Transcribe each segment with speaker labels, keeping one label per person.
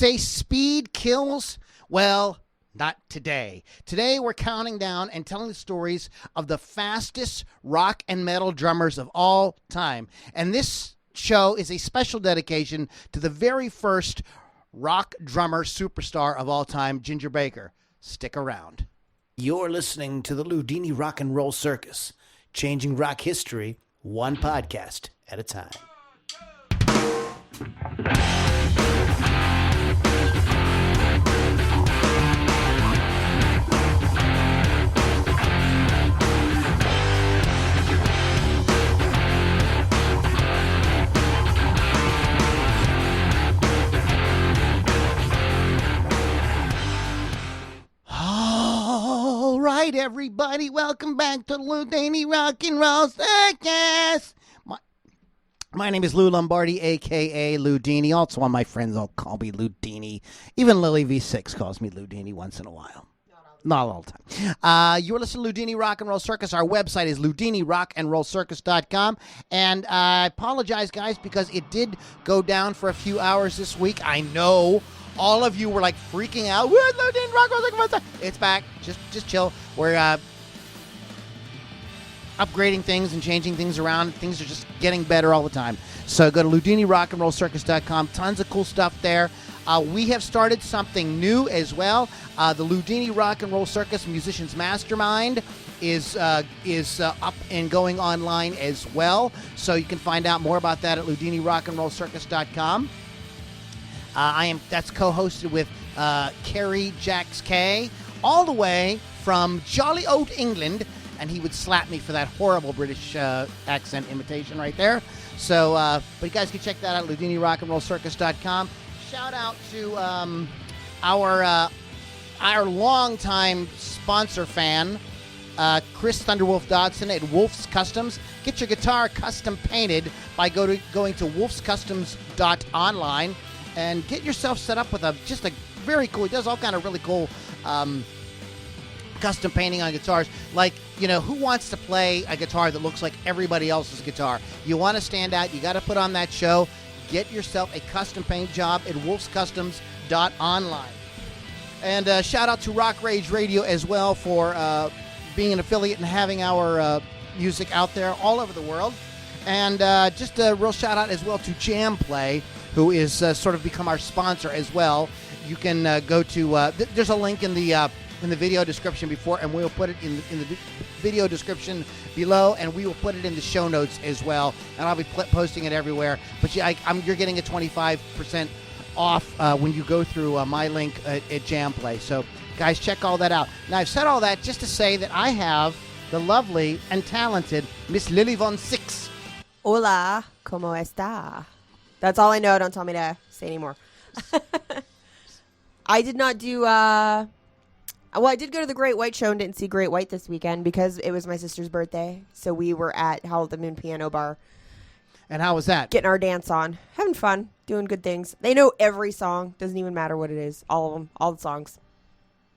Speaker 1: say speed kills? Well, not today. Today we're counting down and telling the stories of the fastest rock and metal drummers of all time. And this show is a special dedication to the very first rock drummer superstar of all time, Ginger Baker. Stick around. You're listening to the Loudini Rock and Roll Circus, changing rock history one podcast at a time. All right, everybody, welcome back to the Loudini Rock and Roll Circus. My name is Lou Lombardi, a.k.a. Loudini. Also, all my friends all call me Loudini. Even Lily V6 calls me Loudini once in a while. Not all the time. You're listening to Loudini Rock and Roll Circus. Our website is loudinirockandrollcircus.com. And I apologize, guys, because it did go down for a few hours this week. I know all of you were like freaking out. Where's Loudini Rock and Roll Circus? It's back. Just chill. We're upgrading things and changing things around. Things are just getting better all the time. So go to loudinirockandrollcircus.com. Tons of cool stuff there. We have started something new as well. The Loudini Rock and Roll Circus Musicians Mastermind is up and going online as well. So you can find out more about that at loudinirockandrollcircus.com. That's co-hosted with Kerry Jacks K, all the way from Jolly Oat, England. And he would slap me for that horrible British accent imitation right there. So, but you guys can check that out at loudinirockandrollcircus.com. Shout out to our longtime sponsor fan, Chris Thunderwolf Dodson at Wolf's Customs. Get your guitar custom painted by going to wolfscustoms.online and get yourself set up with just a very cool. He does all kind of really cool custom painting on guitars. Like, you know, who wants to play a guitar that looks like everybody else's guitar? You want to stand out. You got to put on that show. Get yourself a custom paint job at wolfscustoms.online. And shout out to Rock Rage Radio as well for being an affiliate and having our music out there all over the world. And just a real shout out as well to Jam Play, who is sort of become our sponsor as well. You can go to there's a link in the video description before, and we'll put it in the video description below, and we will put it in the show notes as well, and I'll be posting it everywhere. But you're getting a 25% off when you go through my link at Jamplay. So, guys, check all that out. Now, I've said all that just to say that I have the lovely and talented Miss Lily Von Six.
Speaker 2: Hola, ¿cómo está? That's all I know. Don't tell me to say anymore. I did not do... Well, I did go to the Great White Show and didn't see Great White this weekend because it was my sister's birthday. So we were at Howl at the Moon Piano Bar.
Speaker 1: And how was that?
Speaker 2: Getting our dance on. Having fun. Doing good things. They know every song. Doesn't even matter what it is. All of them. All the songs.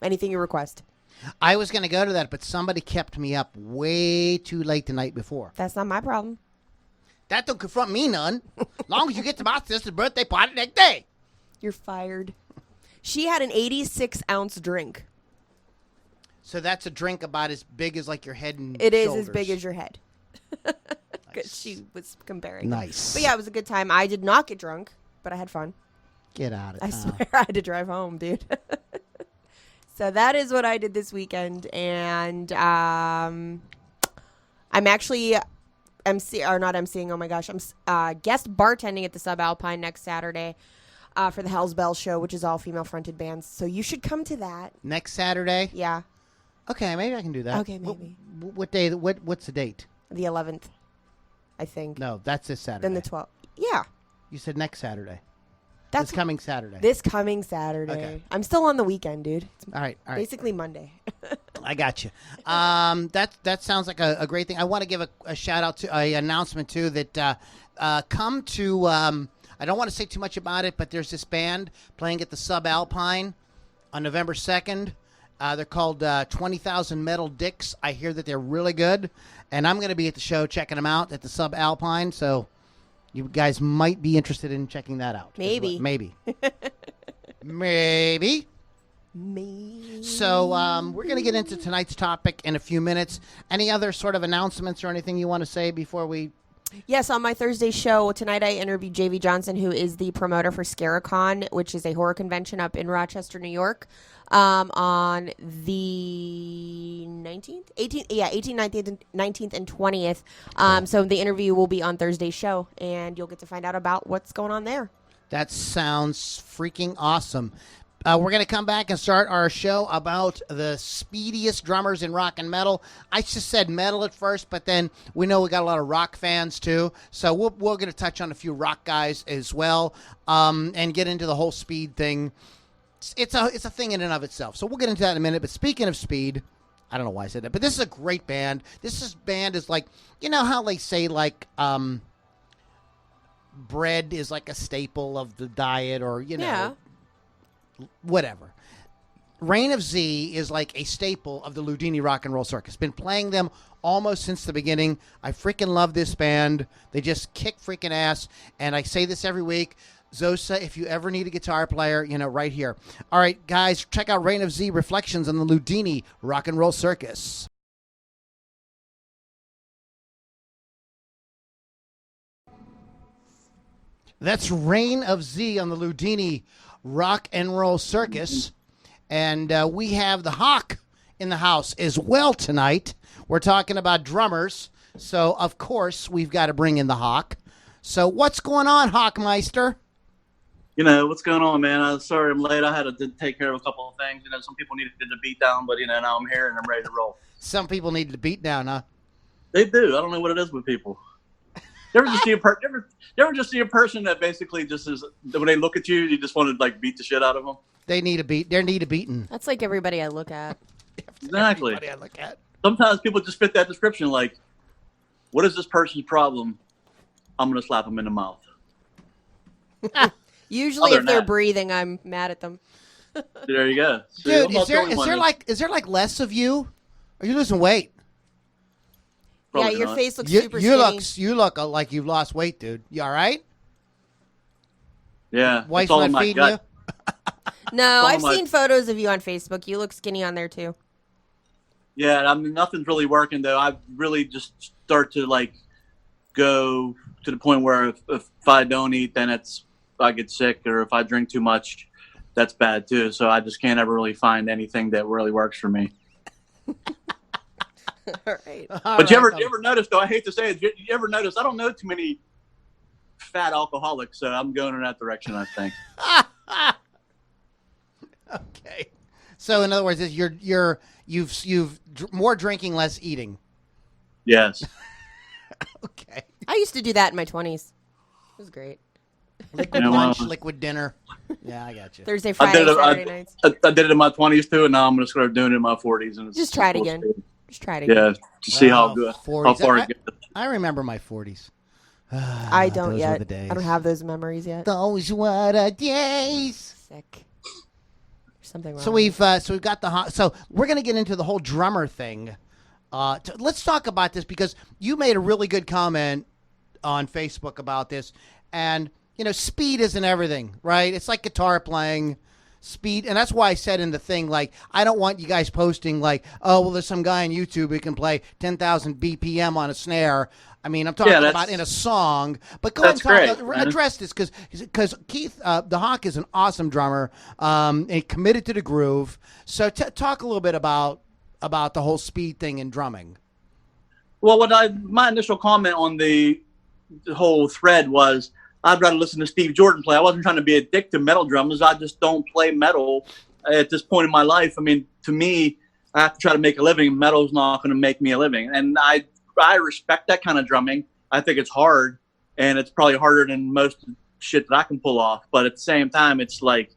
Speaker 2: Anything you request.
Speaker 1: I was going to go to that, but somebody kept me up way too late the night before.
Speaker 2: That's not my problem.
Speaker 1: That don't confront me none. Long as you get to my sister's birthday party next day.
Speaker 2: You're fired. She had an 86-ounce drink.
Speaker 1: So that's a drink about as big as like your head and
Speaker 2: It is
Speaker 1: shoulders.
Speaker 2: as big as your head.
Speaker 1: Nice.
Speaker 2: She was comparing.
Speaker 1: Nice.
Speaker 2: But yeah, it was a good time. I did not get drunk, but I had fun.
Speaker 1: Get out of town.
Speaker 2: I swear I had to drive home, dude. So that is what I did this weekend. And I'm actually emceeing, oh my gosh. I'm guest bartending at the Subalpine next Saturday for the Hell's Bells show, which is all female-fronted bands. So you should come to that.
Speaker 1: Next Saturday?
Speaker 2: Yeah.
Speaker 1: Okay, maybe I can do that.
Speaker 2: Okay, maybe.
Speaker 1: What day? What's the date?
Speaker 2: The 11th, I think.
Speaker 1: No, that's this Saturday.
Speaker 2: Then the 12th. Yeah.
Speaker 1: You said next Saturday.
Speaker 2: That's
Speaker 1: this coming Saturday.
Speaker 2: This coming Saturday. Okay. I'm still on the weekend, dude. It's
Speaker 1: all right.
Speaker 2: basically Monday.
Speaker 1: I got you. That sounds like a great thing. I want to give a shout out to an announcement too that come to. I don't want to say too much about it, but there's this band playing at the Subalpine on November 2nd. They're called 20,000 Metal Dicks. I hear that they're really good, and I'm going to be at the show checking them out at the Subalpine. So you guys might be interested in checking that out.
Speaker 2: Maybe.
Speaker 1: Maybe. Maybe.
Speaker 2: Me.
Speaker 1: So we're going to get into tonight's topic in a few minutes. Any other sort of announcements or anything you want to say before we...
Speaker 2: Yes, on my Thursday show tonight, I interviewed JV Johnson, who is the promoter for ScaraCon, which is a horror convention up in Rochester, New York, on the 19th, 18th, 18th, 19th, and 20th. So the interview will be on Thursday's show, and you'll get to find out about what's going on there.
Speaker 1: That sounds freaking awesome. We're going to come back and start our show about the speediest drummers in rock and metal. I just said metal at first, but then we know we got a lot of rock fans too. So we're going to touch on a few rock guys as well, and get into the whole speed thing. It's a thing in and of itself. So we'll get into that in a minute. But speaking of speed, I don't know why I said that, but this is a great band. Band is like, you know how they say like bread is like a staple of the diet, or whatever. Reign of Z is like a staple of the Loudini Rock and Roll Circus. Been playing them almost since the beginning. I freaking love this band. They just kick freaking ass. And I say this every week. Zosa, if you ever need a guitar player, right here. All right, guys, check out Reign of Z Reflections on the Loudini Rock and Roll Circus. That's Reign of Z on the Loudini Rock and Roll Circus. And we have the Hawk in the house as well tonight. We're talking about drummers. So, of course, we've got to bring in the Hawk. So, what's going on, Hawkmeister?
Speaker 3: What's going on, man? I'm sorry I'm late. I had to take care of a couple of things. Some people needed to beat down, but, now I'm here and I'm ready to roll.
Speaker 1: Some people need to beat down, huh?
Speaker 3: They do. I don't know what it is with people. You ever just see a person that basically just is, when they look at you, you just want to like beat the shit out of them?
Speaker 1: They need a beating.
Speaker 2: That's like everybody I look at.
Speaker 3: Exactly.
Speaker 1: Everybody I look at.
Speaker 3: Sometimes people just fit that description. Like, what is this person's problem? I'm gonna slap them in the mouth.
Speaker 2: Usually, if they're breathing, I'm mad at them.
Speaker 3: There you go.
Speaker 1: Dude, is there like less of you? Are you losing weight?
Speaker 3: Probably
Speaker 2: yeah, your
Speaker 3: not.
Speaker 2: face looks super skinny.
Speaker 1: You look like you've lost weight, dude. You all right?
Speaker 3: Yeah.
Speaker 1: Wife's not feeding you?
Speaker 2: No, I've seen photos of you on Facebook. You look skinny on there, too.
Speaker 3: Yeah, nothing's really working, though. I really just start to, like, go to the point where if I don't eat, then I get sick, or if I drink too much, that's bad, too. So I just can't ever really find anything that really works for me.
Speaker 2: All right.
Speaker 3: But you ever notice, though, I hate to say it, you ever notice, I don't know too many fat alcoholics, so I'm going in that direction, I think.
Speaker 1: Okay. So in other words, you've more drinking, less eating.
Speaker 3: Yes.
Speaker 1: Okay.
Speaker 2: I used to do that in my 20s. It was great.
Speaker 1: Liquid lunch, liquid dinner. Yeah, I got you.
Speaker 2: Thursday, Friday, Saturday nights.
Speaker 3: I did it in my 20s, too, and now I'm going to start doing it in my 40s. And
Speaker 2: Just try it again. Just try it again.
Speaker 3: Yeah, to see how far it gets.
Speaker 1: I remember my 40s.
Speaker 2: I don't
Speaker 1: those
Speaker 2: yet.
Speaker 1: were the days.
Speaker 2: I don't have those memories yet.
Speaker 1: Those were the days.
Speaker 2: Sick. There's something wrong.
Speaker 1: So we've got the so we're gonna get into the whole drummer thing. Let's talk about this because you made a really good comment on Facebook about this, and speed isn't everything, right? It's like guitar playing. Speed, and that's why I said in the thing, like, I don't want you guys posting like, oh, well, there's some guy on YouTube who can play 10,000 BPM on a snare. I mean, I'm talking about in a song, but go ahead and address this because Keith, the Hawk, is an awesome drummer, and committed to the groove. So talk a little bit about the whole speed thing in drumming.
Speaker 3: Well, my initial comment on the whole thread was, I'd rather listen to Steve Jordan play. I wasn't trying to be a dick to metal drummers. I just don't play metal at this point in my life. I mean, to me, I have to try to make a living. Metal's not going to make me a living. And I respect that kind of drumming. I think it's hard, and it's probably harder than most shit that I can pull off. But at the same time, it's like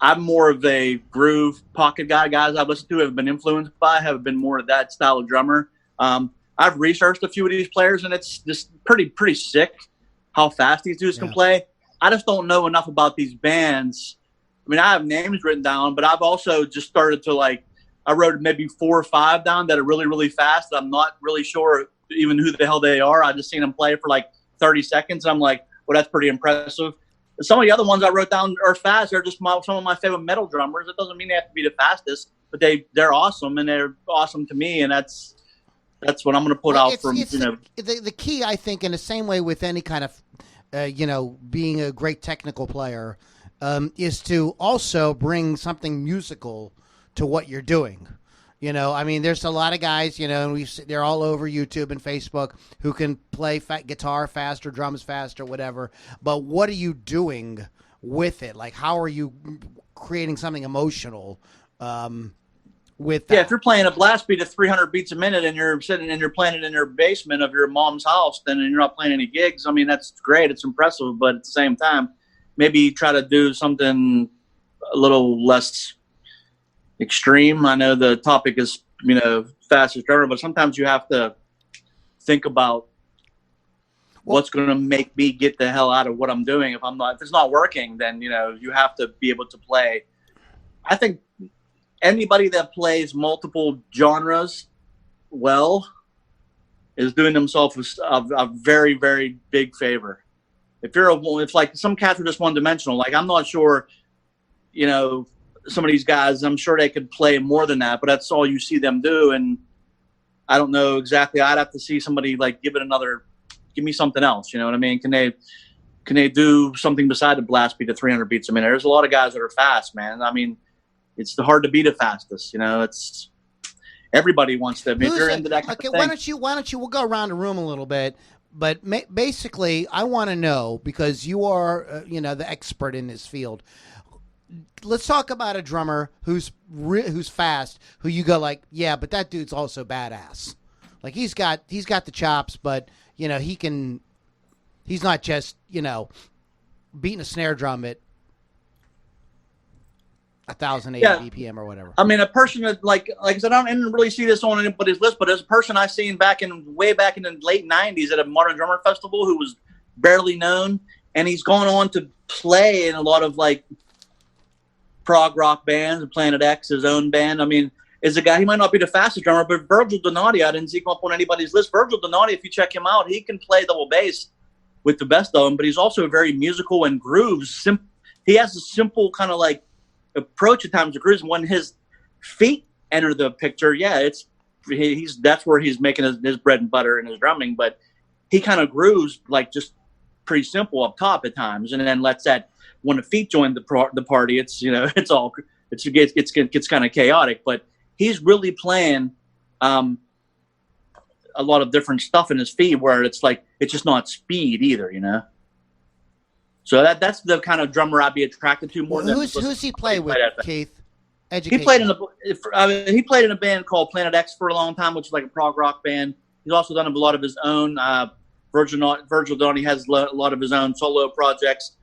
Speaker 3: I'm more of a groove pocket guy. Guys I've listened to have been influenced by have been more of that style of drummer. I've researched a few of these players, and it's just pretty sick how fast these dudes can play. I just don't know enough about these bands. I mean, I have names written down, but I've also just started to I wrote maybe 4 or 5 down that are really, really fast. I'm not really sure even who the hell they are. I just seen them play for 30 seconds. And I'm like, well, that's pretty impressive. Some of the other ones I wrote down are fast. They're just some of my favorite metal drummers. It doesn't mean they have to be the fastest, but they're awesome, and they're awesome to me, and that's what I'm going to put out from,
Speaker 1: the key, I think, in the same way with any kind of, being a great technical player, is to also bring something musical to what you're doing. I mean, there's a lot of guys, and they're all over YouTube and Facebook who can play guitar fast or drums fast or whatever. But what are you doing with it? Like, how are you creating something emotional with that?
Speaker 3: Yeah, if you're playing a blast beat of 300 beats a minute and you're sitting and you're playing it in your basement of your mom's house, then you're not playing any gigs. I mean, that's great. It's impressive. But at the same time, maybe try to do something a little less extreme. I know the topic is, fastest drummer, but sometimes you have to think about what's going to make me get the hell out of what I'm doing. If it's not working, then, you have to be able to play. I think anybody that plays multiple genres well is doing themselves a very, very big favor. If like some cats are just one dimensional, like I'm not sure, some of these guys, I'm sure they could play more than that, but that's all you see them do. And I don't know exactly. I'd have to see somebody like give me something else. You know what I mean? Can they do something beside the blast beat of 300 beats a minute? There's a lot of guys that are fast, man. I mean, it's hard to be the fastest. It's everybody wants to. If you're into that kind of thing.
Speaker 1: Why don't you? We'll go around the room a little bit, but basically, I want to know, because you are, the expert in this field. Let's talk about a drummer who's fast, who you go like, yeah, but that dude's also badass. Like he's got the chops, but he's not just beating a snare drum at 1,080 BPM or whatever.
Speaker 3: I mean, a person that like I said, I didn't really see this on anybody's list, but as a person I seen way back in the late '90s at a Modern Drummer Festival, who was barely known, and he's gone on to play in a lot of like prog rock bands, and Planet X, his own band. I mean, is a guy, he might not be the fastest drummer, but Virgil Donati, I didn't see him up on anybody's list. Virgil Donati, if you check him out, he can play double bass with the best of them, but he's also very musical and grooves. He has a simple kind of like approach at times to grooves. And when his feet enter the picture, that's where he's making his bread and butter in his drumming, but he kind of grooves like just pretty simple up top at times, and then lets that, when the feet join the party, it gets kind of chaotic. But he's really playing a lot of different stuff in his feet, where it's like it's just not speed either, So that's the kind of drummer I'd be attracted to more.
Speaker 1: Who's he play with, Keith?
Speaker 3: He played in a band called Planet X for a long time, which is like a prog rock band. He's also done a lot of his own. Virgil Donati has a lot of his own solo projects.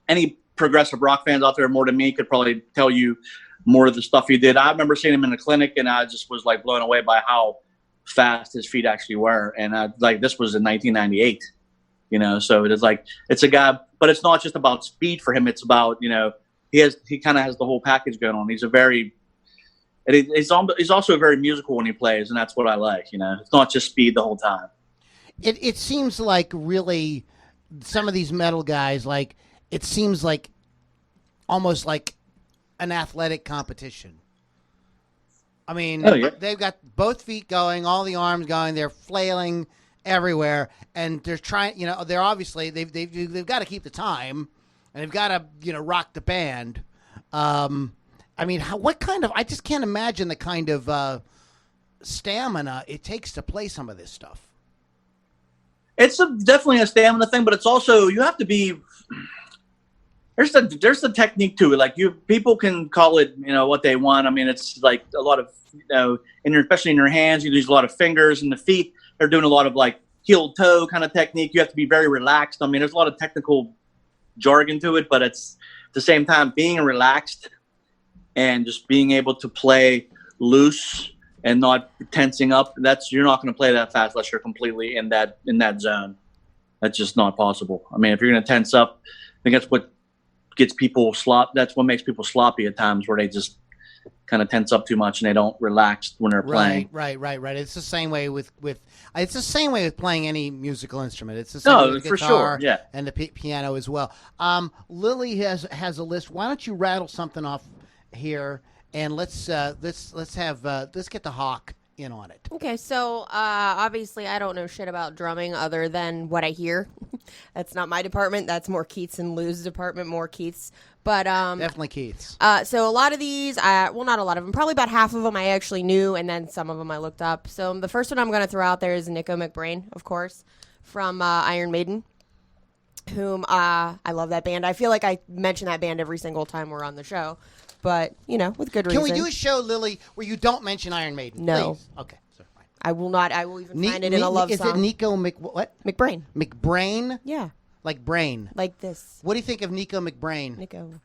Speaker 3: Any progressive rock fans out there more than me could probably tell you more of the stuff he did. I remember seeing him in a clinic, and I just was like blown away by how fast his feet actually were. And this was in 1998, so it is like, it's a guy, but it's not just about speed for him. It's about, he kind of has the whole package going on. He's also very musical when he plays, and that's what I like. It's not just speed the whole time.
Speaker 1: It seems like really some of these metal guys, like, it seems like almost like an athletic competition. I mean, They've got both feet going, all the arms going, they're flailing everywhere, and they're trying, they're obviously, they've got to keep the time, and they've got to, rock the band. I mean, I just can't imagine the kind of stamina it takes to play some of this stuff.
Speaker 3: It's definitely a stamina thing, but it's also, you have to be, there's the technique to it. Like people can call it, what they want. I mean, it's like a lot of, especially in your hands, you use a lot of fingers, and the feet, they're doing a lot of like heel toe kind of technique. You have to be very relaxed. I mean, there's a lot of technical jargon to it, but it's at the same time being relaxed and just being able to play loose and not tensing up. You're not going to play that fast unless you're completely in that zone. That's just not possible. I mean, if you're going to tense up, I think that's what gets people that's what makes people sloppy at times, where they just kind of tense up too much and they don't relax when they're playing.
Speaker 1: Right. It's the same way with it's the same way with playing any musical instrument. It's the same way with the
Speaker 3: for
Speaker 1: guitar
Speaker 3: sure, yeah.
Speaker 1: and the piano as well. Lily has a list. Why don't you rattle something off here and let's get the Hawk in on it.
Speaker 2: Okay, so obviously I don't know shit about drumming other than what I hear. That's not my department. That's more Keith's and Lou's department, more Keith's. But
Speaker 1: definitely Keith's.
Speaker 2: So a lot of these, well, not a lot of them. Probably about half of them I actually knew, and then some of them I looked up. So the first one I'm going to throw out there is Nico McBrain, of course, from Iron Maiden, whom I love that band. I feel like I mention that band every single time we're on the show. But, with good reason.
Speaker 1: Can we do a show, Lily, where you don't mention Iron Maiden?
Speaker 2: No.
Speaker 1: Please? Okay. So, fine.
Speaker 2: I will not. I will even find it in a love song.
Speaker 1: Is it Nico what?
Speaker 2: McBrain.
Speaker 1: McBrain?
Speaker 2: Yeah.
Speaker 1: Like brain.
Speaker 2: Like this.
Speaker 1: What do you think of Nico McBrain?
Speaker 2: Nico.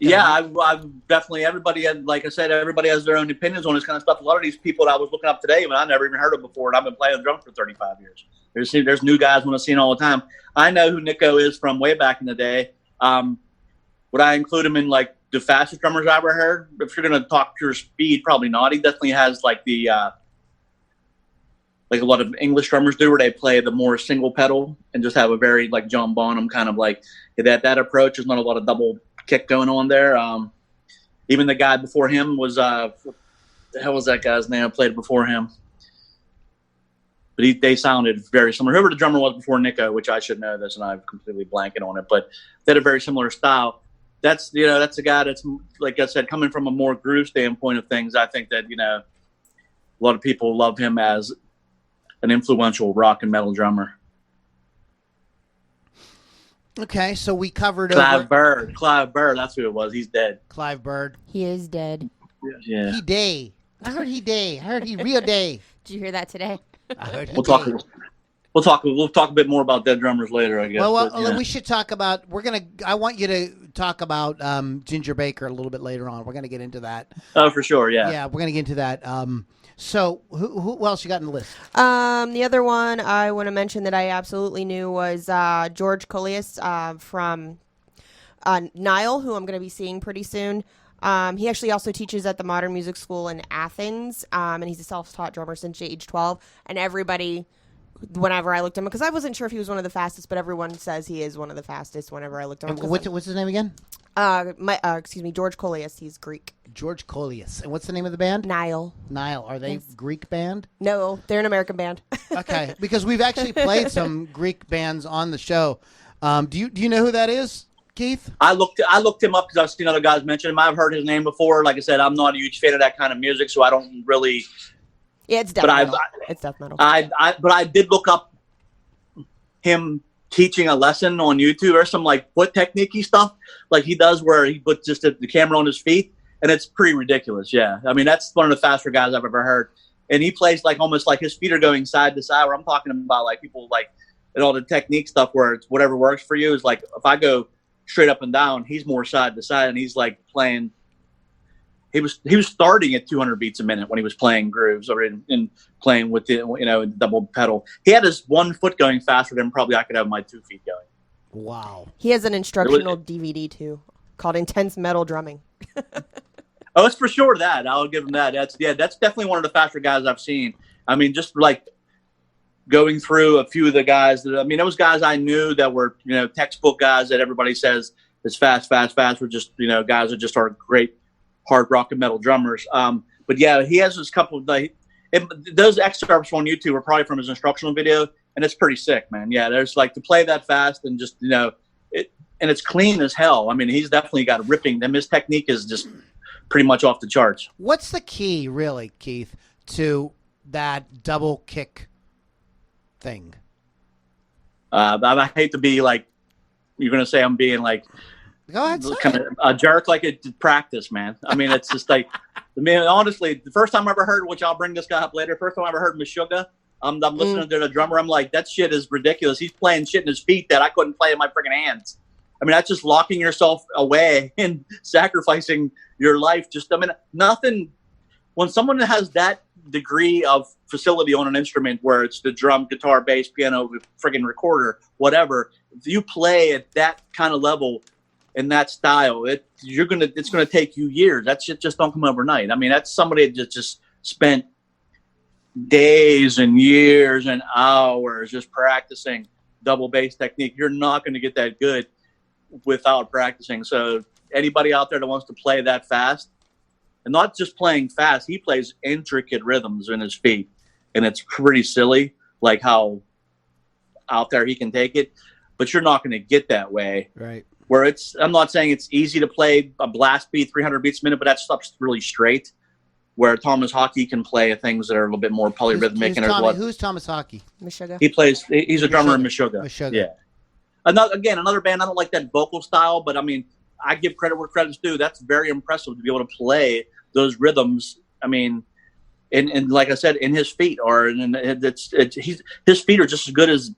Speaker 3: Yeah, I've definitely, everybody, like I said, everybody has their own opinions on this kind of stuff. A lot of these people that I was looking up today, I never even heard of before, and I've been playing drums for 35 years. There's new guys when I see them all the time. I know who Nico is from way back in the day. Would I include him in like the fastest drummers I ever heard? If you're going to talk pure speed, probably not. He definitely has like the like a lot of English drummers do, where they play the more single pedal and just have a very like John Bonham kind of like that approach. There's not a lot of double kick going on there. Even the guy before him was what the hell was that guy's name? I played before him, but they sounded very similar. Whoever the drummer was before Nico, which I should know this, and I'm completely blanking on it, but they had a very similar style. That's a guy that's, like I said, coming from a more groove standpoint of things. I think that a lot of people love him as an influential rock and metal drummer.
Speaker 1: Okay, so we covered
Speaker 3: Clive Bird. That's who it was. He's dead.
Speaker 1: Clive Bird.
Speaker 2: He is dead.
Speaker 3: Yeah.
Speaker 1: He day. I heard he day. I heard he real day.
Speaker 2: Did you hear that today?
Speaker 1: I heard he
Speaker 3: We'll
Speaker 1: day.
Speaker 3: talk a bit more about dead drummers later, I guess.
Speaker 1: Well, we should talk about. I want you to talk about Ginger Baker a little bit later on. We're gonna get into that.
Speaker 3: Oh, for sure, yeah.
Speaker 1: Yeah, we're gonna get into that. So who else you got in the list?
Speaker 2: The other one I want to mention that I absolutely knew was George Colias from Nile, who I'm going to be seeing pretty soon. He actually also teaches at the Modern Music School in Athens, and he's a self-taught drummer since age 12. And everybody, whenever I looked at him, because I wasn't sure if he was one of the fastest, but everyone says he is one of the fastest whenever I looked at him.
Speaker 1: What's his name again?
Speaker 2: George Colias. He's Greek.
Speaker 1: George Colias. And what's the name of the band?
Speaker 2: Nile.
Speaker 1: Are they Greek band?
Speaker 2: No, they're an American band.
Speaker 1: Okay, because we've actually played some Greek bands on the show. Do you know who that is, Keith?
Speaker 3: I looked him up because I've seen other guys mention him. I've heard his name before. Like I said, I'm not a huge fan of that kind of music, so I don't really.
Speaker 2: Yeah, it's death metal. It's death metal.
Speaker 3: But I did look up him teaching a lesson on YouTube or some like foot technique-y stuff like he does, where he puts just the camera on his feet, and it's pretty ridiculous. Yeah, I mean that's one of the faster guys I've ever heard, and he plays like almost like his feet are going side to side. Where I'm talking about like people like and all the technique stuff where it's whatever works for you is like if I go straight up and down, he's more side to side, and he's like playing. He was starting at 200 beats a minute when he was playing grooves or in playing with the double pedal. He had his one foot going faster than probably I could have my 2 feet going.
Speaker 1: Wow.
Speaker 2: He has an instructional DVD too called Intense Metal Drumming.
Speaker 3: Oh, it's for sure that. I'll give him that. That's definitely one of the faster guys I've seen. I mean, just like going through a few of the guys those guys I knew that were, textbook guys that everybody says is fast were just, guys that just are great hard rock and metal drummers. But yeah, he has this couple of those excerpts on YouTube are probably from his instructional video, and it's pretty sick, man. Yeah, there's like to play that fast and just and it's clean as hell. I mean, he's definitely got ripping. And his technique is just pretty much off the charts.
Speaker 1: What's the key, really, Keith, to that double kick thing?
Speaker 3: I hate to be like you're gonna say I'm being like.
Speaker 1: Go ahead,
Speaker 3: kind of a jerk like it practice, man. I mean, it's just like, honestly, the first time I ever heard, which I'll bring this guy up later, first time I ever heard Meshuggah, I'm listening to the drummer. I'm like, that shit is ridiculous. He's playing shit in his feet that I couldn't play in my freaking hands. I mean, that's just locking yourself away and sacrificing your life. Nothing. When someone has that degree of facility on an instrument where it's the drum, guitar, bass, piano, freaking recorder, whatever, if you play at that kind of level, in that style, it's gonna take you years. That shit just don't come overnight. I mean, that's somebody that just spent days and years and hours just practicing double bass technique. You're not going to get that good without practicing. So anybody out there that wants to play that fast, and not just playing fast, he plays intricate rhythms in his feet, and it's pretty silly, like how out there he can take it. But you're not going to get that way.
Speaker 1: Right.
Speaker 3: Where I'm not saying it's easy to play a blast beat, 300 beats a minute, but that stuff's really straight. Where Thomas Hockey can play things that are a little bit more polyrhythmic.
Speaker 1: Who's Thomas Hockey?
Speaker 2: Meshuggah.
Speaker 3: He's a drummer in Meshuggah.
Speaker 1: Meshuggah.
Speaker 3: Yeah. Another band. I don't like that vocal style, but I mean, I give credit where credit's due. That's very impressive to be able to play those rhythms. I mean, and like I said, in his feet, his feet are just as good as,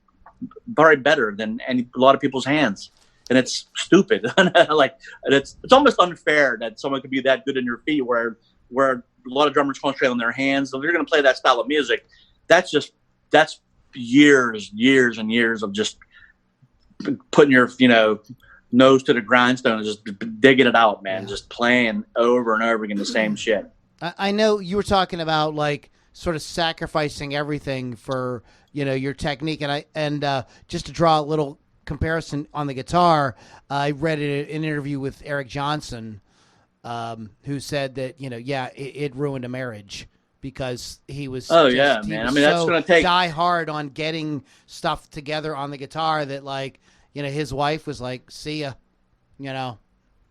Speaker 3: probably better than a lot of people's hands. And it's stupid. It's almost unfair that someone could be that good in your feet where a lot of drummers concentrate on their hands. So if you're going to play that style of music, that's years and years of just putting your, nose to the grindstone and just digging it out, man. Yeah. Just playing over and over again the same shit.
Speaker 1: I know you were talking about like sort of sacrificing everything for, your technique. And just to draw a little comparison on the guitar, I read an interview with Eric Johnson, who said that, it ruined a marriage because he was
Speaker 3: man. I mean, that's going to take
Speaker 1: die hard on getting stuff together on the guitar that, like, his wife was like, see ya,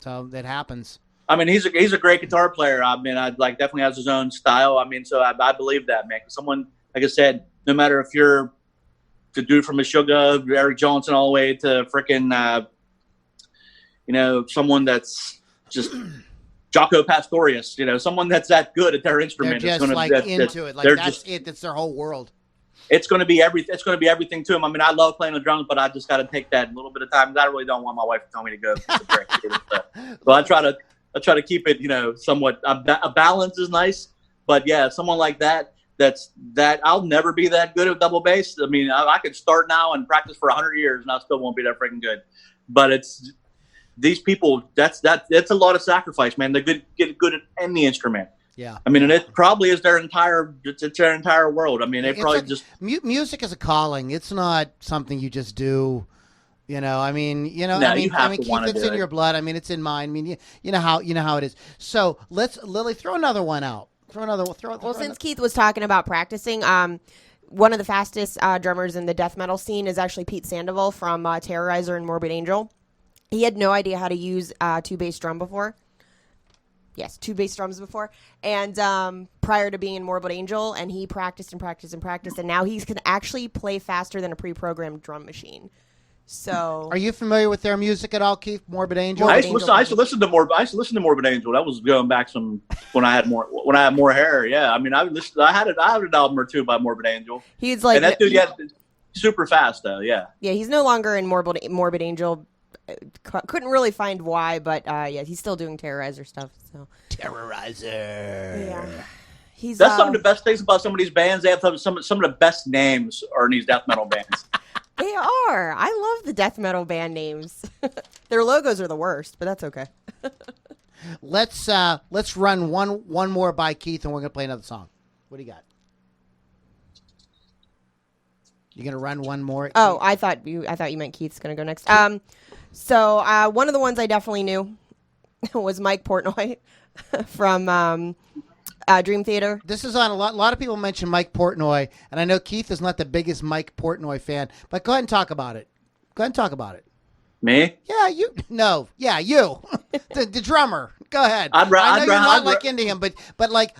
Speaker 1: so that happens.
Speaker 3: I mean, he's a great guitar player. I mean, definitely has his own style. I mean, so I believe that, man. Someone, like I said, no matter if you're the dude from Meshuggah, Eric Johnson, all the way to frickin', someone that's just Jaco Pastorius, someone that's that good at their instrument.
Speaker 1: They're just into it. Like that's it. That's their whole world.
Speaker 3: It's going to be everything to him. I mean, I love playing the drums, but I just got to take that little bit of time. I really don't want my wife to tell me to go. So I try to keep it, somewhat. A balance is nice, but yeah, someone like that. I'll never be that good at double bass. I mean, I could start now and practice for 100 years, and I still won't be that freaking good. But it's these people. That's a lot of sacrifice, man. They get good at any instrument.
Speaker 1: Yeah.
Speaker 3: I mean, and it probably is their entire world. I mean, they probably
Speaker 1: music is a calling. It's not something you just do. I mean, Keith, it's in your blood. I mean, it's in mine. I mean, you know how it is. So Lily, throw another one out.
Speaker 2: Since Keith was talking about practicing, one of the fastest drummers in the death metal scene is actually Pete Sandoval from Terrorizer and Morbid Angel. He had no idea how to use two bass drums before. And prior to being in Morbid Angel, and he practiced, and now he can actually play faster than a pre-programmed drum machine. So,
Speaker 1: are you familiar with their music at all, Keith? Morbid Angel.
Speaker 3: I used to listen to Morbid Angel. That was going back when I had more hair. Yeah, I mean, I had an album or two by Morbid Angel.
Speaker 2: He's like,
Speaker 3: and that dude, super fast though. Yeah.
Speaker 2: Yeah, he's no longer in Morbid Angel. Couldn't really find why, but he's still doing Terrorizer stuff. So
Speaker 1: Terrorizer.
Speaker 2: Yeah.
Speaker 3: That's some of the best things about some of these bands. They have some of the best names are in these death metal bands.
Speaker 2: They are. I love the death metal band names. Their logos are the worst, but that's okay.
Speaker 1: Let's run one more by Keith, and we're gonna play another song. What do you got? You gonna run one more?
Speaker 2: Oh, I thought you meant Keith's gonna go next. So one of the ones I definitely knew was Mike Portnoy from Dream Theater.
Speaker 1: This is on a lot of people mention Mike Portnoy, and I know Keith is not the biggest Mike Portnoy fan, but go ahead and talk about it.
Speaker 3: Me?
Speaker 1: Yeah, you. No, yeah, you. the drummer. Go ahead. I know you're not like into him, but like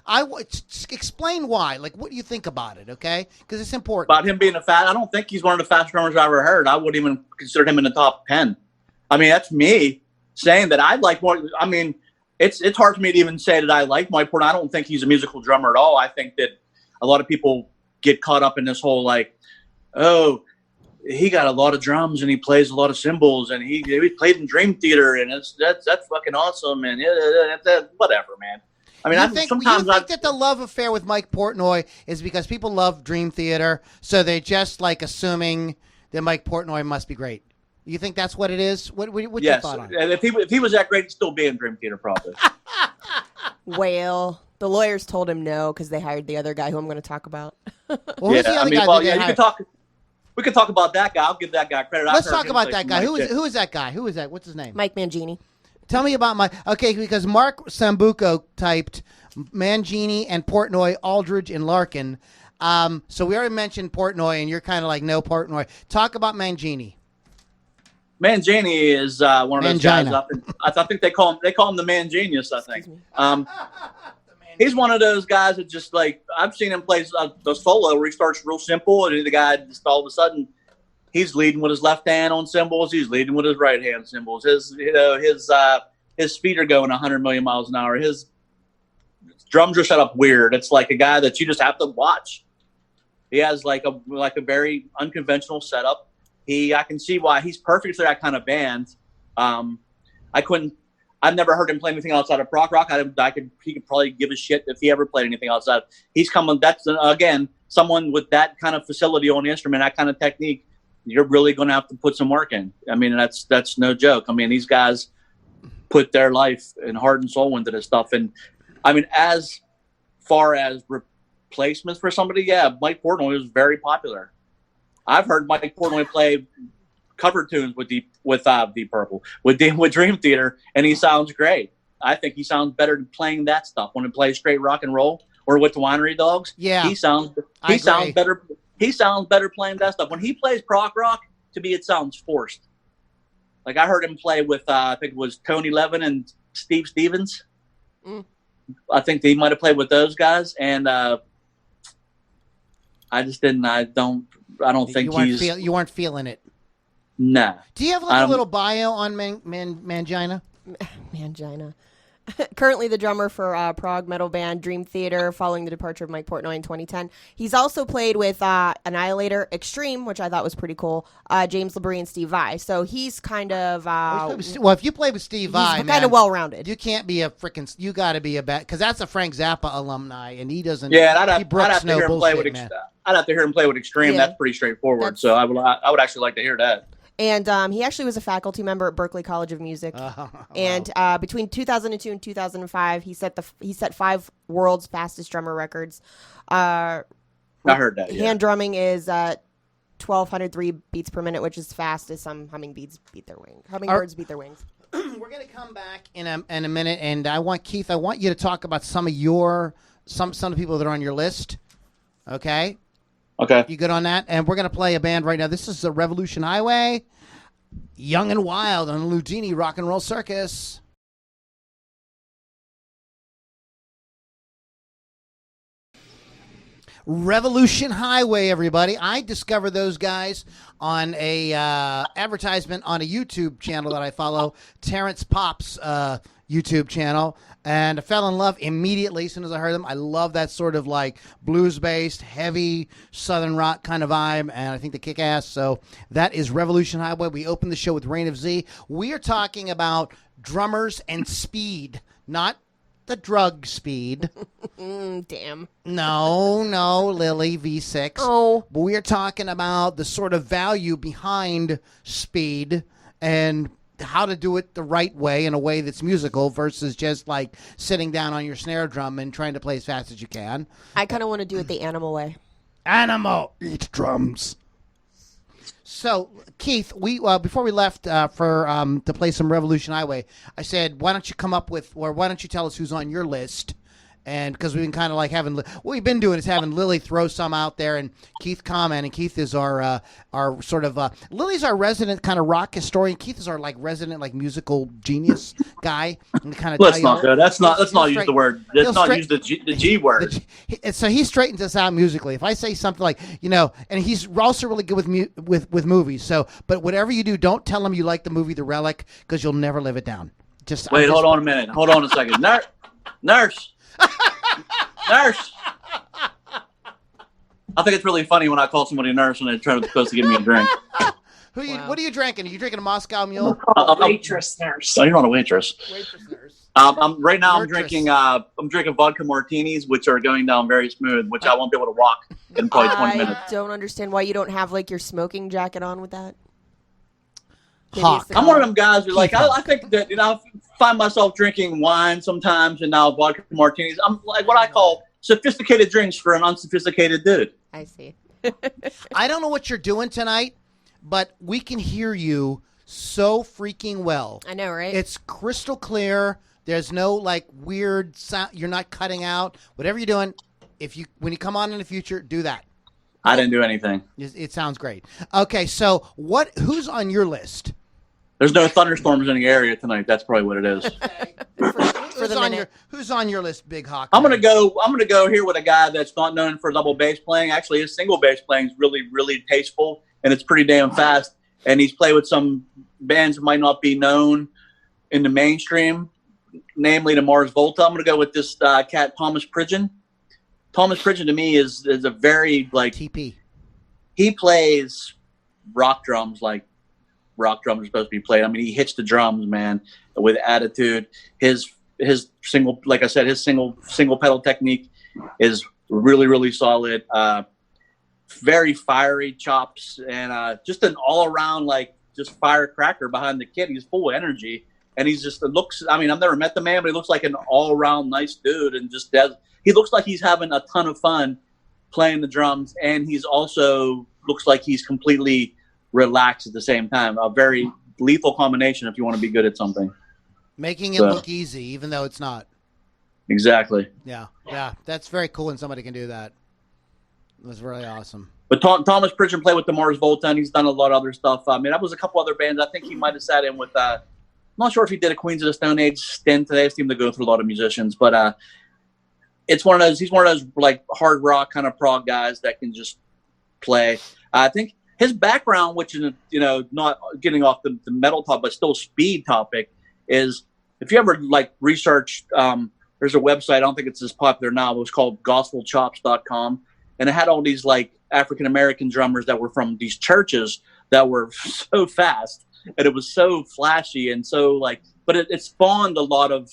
Speaker 1: explain why. Like, what do you think about it? Okay, because it's important.
Speaker 3: About him being I don't think he's one of the fastest drummers I ever heard. I wouldn't even consider him in the top 10. I mean, that's me saying that I'd like more. I mean, it's hard for me to even say that I like Mike Portnoy. I don't think he's a musical drummer at all. I think that a lot of people get caught up in this whole like, oh, he got a lot of drums and he plays a lot of cymbals and he played in Dream Theater and that's fucking awesome and whatever, man. I mean,
Speaker 1: you think that the love affair with Mike Portnoy is because people love Dream Theater, so they're just like assuming that Mike Portnoy must be great. You think that's what it is? What's your
Speaker 3: Yes,
Speaker 1: thought on it?
Speaker 3: and if he was that great, he'd still be in Dream Theater probably.
Speaker 2: Well, the lawyers told him no because they hired the other guy who I'm going to talk about.
Speaker 1: Well, who's the other guy?
Speaker 3: well,
Speaker 1: that
Speaker 3: yeah,
Speaker 1: they
Speaker 3: you
Speaker 1: hired?
Speaker 3: could talk. We could talk about that guy. I'll give that guy credit.
Speaker 1: Let's talk about that guy. Who is that guy? Who is that? What's his name?
Speaker 2: Mike Mangini.
Speaker 1: Tell me about because Mark Sambuco typed Mangini and Portnoy, Aldridge, and Larkin. So we already mentioned Portnoy, and you're kind of like, no, Portnoy. Talk about Mangini.
Speaker 3: Mangini is one of those guys.
Speaker 1: Mangina.
Speaker 3: I think they call him the Man Genius. I think. He's one of those guys that just like I've seen him play the solo where he starts real simple, and the guy just all of a sudden he's leading with his left hand on cymbals. He's leading with his right hand cymbals. His feet are going 100 million miles an hour. His drums are set up weird. It's like a guy that you just have to watch. He has like a very unconventional setup. I can see why he's perfect for that kind of band. I've never heard him play anything outside of prog rock. He could probably give a shit if he ever played anything outside. He's coming. That's again someone with that kind of facility on the instrument, that kind of technique. You're really going to have to put some work in. I mean, that's no joke. I mean, these guys put their life and heart and soul into this stuff. And I mean, as far as replacements for somebody, yeah, Mike Portnoy was very popular. I've heard Mike Portnoy play cover tunes with Deep Purple, with Dream Theater, and he sounds great. I think he sounds better than playing that stuff when he plays straight rock and roll or with the Winery Dogs.
Speaker 1: Yeah,
Speaker 3: he sounds better. He sounds better playing that stuff. When he plays prog rock, to me, it sounds forced. Like I heard him play with, I think it was Tony Levin and Steve Stevens. I think they might have played with those guys, and I just didn't. I don't think
Speaker 1: you weren't feeling it.
Speaker 3: Nah.
Speaker 1: Do you have like a little bio on Mangina?
Speaker 2: Mangina. Currently the drummer for prog metal band Dream Theater following the departure of Mike Portnoy in 2010. He's also played with Annihilator, Extreme, which I thought was pretty cool, James LeBrie and Steve Vai. So he's kind of...
Speaker 1: well, if you play with Steve Vai,
Speaker 2: he's kind of well-rounded.
Speaker 1: You can't be you got to be a bad... Because that's a Frank Zappa alumni, and he doesn't...
Speaker 3: Yeah, and I'd have to hear him play with Extreme. Yeah. That's pretty straightforward. So I would actually like to hear that.
Speaker 2: And he actually was a faculty member at Berklee College of Music. And between 2002 and 2005, he set 5 world's fastest drummer records. I
Speaker 3: heard that. Yeah.
Speaker 2: Hand drumming is 1,203 beats per minute, which is fast as some hummingbirds beat their wings.
Speaker 1: We're going to come back in a minute, and I want you to talk about some of the people that are on your list. Okay.
Speaker 3: Okay.
Speaker 1: You good on that? And we're going to play a band right now. This is the Revolution Highway, Young and Wild on Loudini Rock and Roll Circus. Revolution Highway, everybody. I discovered those guys on a advertisement on a YouTube channel that I follow, Terrence Pop's YouTube channel, and I fell in love immediately as soon as I heard them. I love that sort of like blues-based, heavy Southern rock kind of vibe, and I think they kick ass. So that is Revolution Highway. We opened the show with Reign of Z. We are talking about drummers and speed, not the drug speed.
Speaker 2: Damn.
Speaker 1: No, Lily, V6.
Speaker 2: Oh.
Speaker 1: But we are talking about the sort of value behind speed and how to do it the right way in a way that's musical versus just like sitting down on your snare drum and trying to play as fast as you can.
Speaker 2: I kind of want to do it the animal way.
Speaker 1: Animal, eat drums. So, Keith, we before we left to play some Revolution Highway, I said, why don't you tell us who's on your list? And because we've been kind of like what we've been doing is having Lily throw some out there and Keith comment. And Keith is our sort of Lily's our resident kind of rock historian. Keith is our like resident like musical genius guy. And kind of
Speaker 3: let's not use the word. Let's not use the G word.
Speaker 1: So he straightens us out musically. If I say something like and he's also really good with movies. So, but whatever you do, don't tell him you like the movie The Relic because you'll never live it down.
Speaker 3: Hold on a minute. Hold on a second. Nurse. Nurse. I think it's really funny when I call somebody a nurse and they're supposed to give me a drink.
Speaker 1: What are you drinking? Are you drinking a Moscow Mule?
Speaker 4: Waitress nurse.
Speaker 3: No, you're not a waitress.
Speaker 1: Waitress nurse.
Speaker 3: I'm drinking vodka martinis, which are going down very smooth, which I won't be able to walk in probably 20 minutes.
Speaker 2: I don't understand why you don't have like your smoking jacket on with that.
Speaker 1: Hawk.
Speaker 3: I'm one of them guys who like,
Speaker 1: Hawk.
Speaker 3: I think that, I find myself drinking wine sometimes and now vodka martinis. I'm like what I call sophisticated drinks for an unsophisticated dude.
Speaker 2: I see.
Speaker 1: I don't know what you're doing tonight, but we can hear you so freaking well.
Speaker 2: I know, right?
Speaker 1: It's crystal clear. There's no like weird sound. You're not cutting out. Whatever you're doing, when you come on in the future, do that.
Speaker 3: I didn't do anything.
Speaker 1: It sounds great. Okay, so who's on your list?
Speaker 3: There's no thunderstorms in the area tonight. That's probably what it is.
Speaker 1: Who's on your list, Big Hawk?
Speaker 3: I'm gonna go here with a guy that's not known for double bass playing. Actually, his single bass playing is really, really tasteful and it's pretty damn fast. And he's played with some bands that might not be known in the mainstream, namely the Mars Volta. I'm gonna go with this cat, Thomas Pridgeon. Thomas Pridgeon to me is a very like
Speaker 1: TP.
Speaker 3: He plays rock drums like rock drums are supposed to be played. I mean, he hits the drums, man, with attitude. His single, like I said, his single pedal technique is really, really solid. Very fiery chops and just an all around like just firecracker behind the kid. He's full of energy and he's just I mean, I've never met the man, but he looks like an all around nice dude and he looks like he's having a ton of fun playing the drums, and he's also looks like he's completely relaxed at the same time. A very lethal combination if you want to be good at something.
Speaker 1: Making it look easy, even though it's not.
Speaker 3: Exactly.
Speaker 1: Yeah. That's very cool when somebody can do that. It was really awesome.
Speaker 3: But Thomas Pridgeon played with the Mars Volta, and he's done a lot of other stuff. I mean, that was a couple other bands. I think he might have sat in with I'm not sure if he did a Queens of the Stone Age stint. They seem to go through a lot of musicians, but he's one of those like hard rock kind of prog guys that can just play. I think his background, which is not getting off the metal topic, but still speed topic, is if you ever like research, there's a website, I don't think it's as popular now, but it was called gospelchops.com, and it had all these like African American drummers that were from these churches that were so fast and it was so flashy and so like, but it spawned a lot of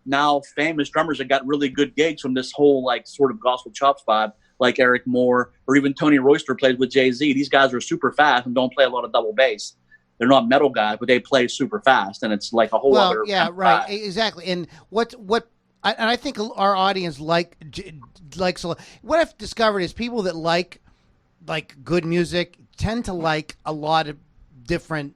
Speaker 3: now famous drummers that got really good gigs from this whole like sort of gospel chops vibe, like Eric Moore or even Tony Royster plays with Jay-Z. These guys are super fast and don't play a lot of double bass. They're not metal guys, but they play super fast, and it's like a whole other.
Speaker 1: Yeah, right, exactly. And I think our audience likes. What I've discovered is people that like good music tend to like a lot of different.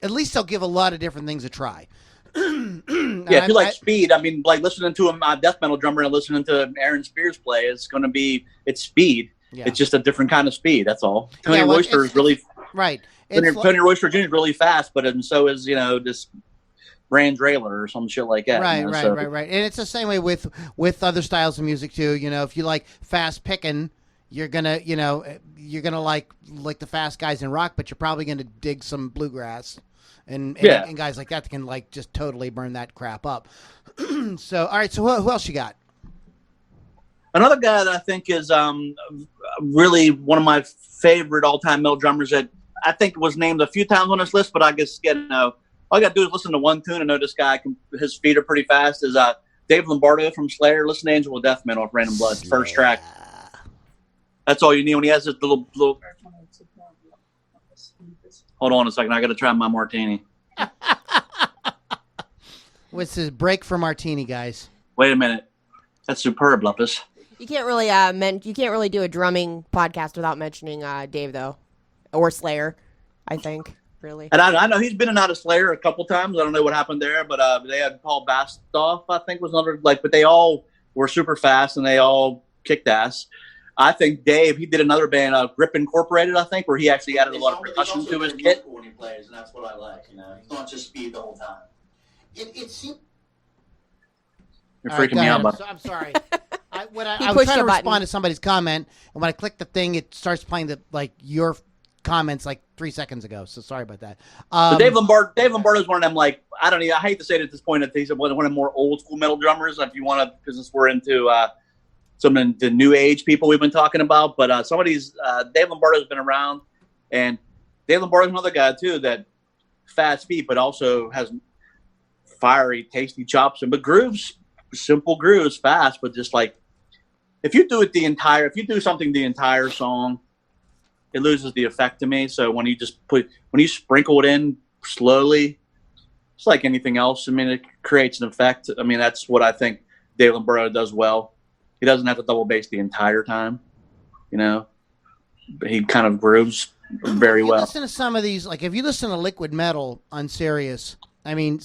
Speaker 1: At least they'll give a lot of different things a try.
Speaker 3: Yeah, if you like speed, I mean, like listening to a death metal drummer and listening to Aaron Spears play, it's speed. Yeah. It's just a different kind of speed. That's all. Tony Royster is really
Speaker 1: right.
Speaker 3: Tony Royster Jr. is really fast, but so is this Brand Drailer or some shit like that.
Speaker 1: Right. And it's the same way with other styles of music too. If you like fast picking, you're gonna like the fast guys in rock, but you're probably gonna dig some bluegrass. And guys like that can like just totally burn that crap up. So, all right. So who else you got?
Speaker 3: Another guy that I think is really one of my favorite all-time metal drummers that I think was named a few times on this list, but I guess all you got to do is listen to one tune and know this guy his feet are pretty fast. Is Dave Lombardo from Slayer. Listen to Angel of Death Man off Random Blood, first track. That's all you need when he has this little. Hold on a second. I got to try my martini.
Speaker 1: What's this break for martini, guys?
Speaker 3: Wait a minute. That's superb, Lupus.
Speaker 2: You can't really do a drumming podcast without mentioning Dave though, or Slayer. I think really. And
Speaker 3: I know he's been in and out of Slayer a couple times. I don't know what happened there, but they had Paul Bastoff, I think, was another but they all were super fast and they all kicked ass. I think Dave, he did another band, Grip Incorporated, I think, where he actually added a lot of percussion to his kit. When he plays, and that's what I like. It's not just speed the whole time. It seems. You're freaking me out, bud.
Speaker 1: I'm sorry. I was trying to respond to somebody's comment, and when I click the thing, it starts playing your comments like 3 seconds ago. So sorry about that.
Speaker 3: So Dave Lombardo is one of them. Like I hate to say it at this point that he's one of the more old school metal drummers. If you want to, because we're into. Some of the new age people we've been talking about, but some of these, Dave Lombardo's been around, and Dave Lombardo's another guy too that fast feet, but also has fiery, tasty chops but grooves, simple grooves, fast, but just like if you do something the entire song, it loses the effect to me. So when you sprinkle it in slowly, it's like anything else. I mean, it creates an effect. I mean, that's what I think Dalen Burrow does well. He doesn't have to double bass the entire time, but he kind of grooves very well.
Speaker 1: Listen to some of these, like if you listen to Liquid Metal on Sirius, I mean,